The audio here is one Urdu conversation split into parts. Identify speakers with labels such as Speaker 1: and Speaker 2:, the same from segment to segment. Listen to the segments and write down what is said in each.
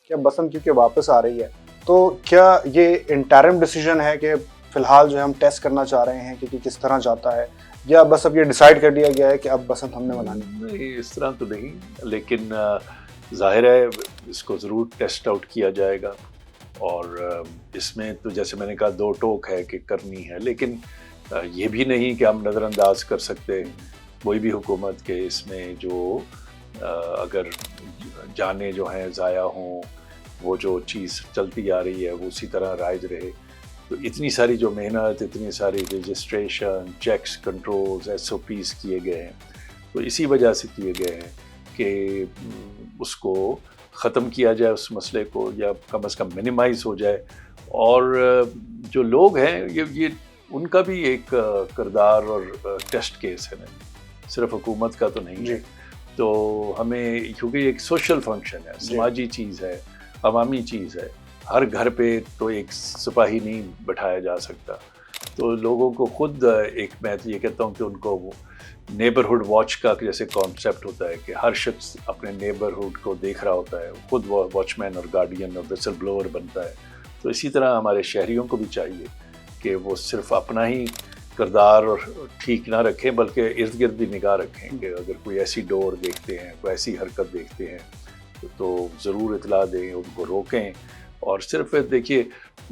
Speaker 1: کہ اب بسنت کیونکہ واپس آ رہی ہے تو کیا یہ انٹرم ڈیسیجن ہے کہ فی الحال جو ہے ہم ٹیسٹ کرنا چاہ رہے ہیں کہ کس طرح جاتا ہے، یا بس اب یہ ڈیسائیڈ کر لیا گیا ہے کہ اب بسنت ہم نے منانی؟
Speaker 2: نہیں، اس طرح تو نہیں، لیکن ظاہر ہے اس کو ضرور ٹیسٹ آؤٹ کیا جائے گا، اور اس میں تو جیسے میں نے کہا دو ٹوک ہے کہ کرنی ہے، لیکن یہ بھی نہیں کہ ہم نظر انداز کر سکتے کوئی بھی حکومت کے اس میں جو اگر جانیں جو ہیں ضائع ہوں، وہ جو چیز چلتی آ رہی ہے وہ اسی طرح رائج رہے. تو اتنی ساری جو محنت، اتنی ساری registration, checks, controls, S O Ps کیے گئے ہیں، تو اسی وجہ سے کیے گئے ہیں کہ اس کو ختم کیا جائے، اس مسئلے کو، یا کم از کم منیمائز ہو جائے. اور جو لوگ ہیں یہ ان کا بھی ایک کردار اور ٹیسٹ کیس ہے نا، صرف حکومت کا تو نہیں ہے. تو ہمیں، کیونکہ ایک سوشل فنکشن ہے، سماجی چیز ہے، عوامی چیز ہے، ہر گھر پہ تو ایک سپاہی نہیں بٹھایا جا سکتا. تو لوگوں کو خود ایک، میں یہ کہتا ہوں کہ ان کو نیبرہڈ واچ کا جیسے کانسیپٹ ہوتا ہے کہ ہر شخص اپنے نیبرہڈ کو دیکھ رہا ہوتا ہے، خود واچ مین اور گارڈین اور ویسل بلوور بنتا ہے. تو اسی طرح ہمارے شہریوں کو بھی چاہیے کہ وہ صرف اپنا ہی کردار اور ٹھیک نہ رکھیں، بلکہ ارد گرد بھی نگاہ رکھیں کہ اگر کوئی ایسی ڈور دیکھتے ہیں، کوئی ایسی حرکت دیکھتے ہیں تو ضرور اطلاع دیں، ان کو روکیں. اور صرف دیکھیے،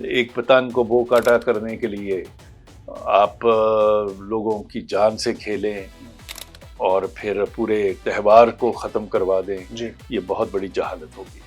Speaker 2: ایک پتنگ کو بو کاٹا کرنے کے لیے آپ لوگوں کی جان سے کھیلیں اور پھر پورے تہوار کو ختم کروا دیں، یہ بہت بڑی جہالت ہوگی.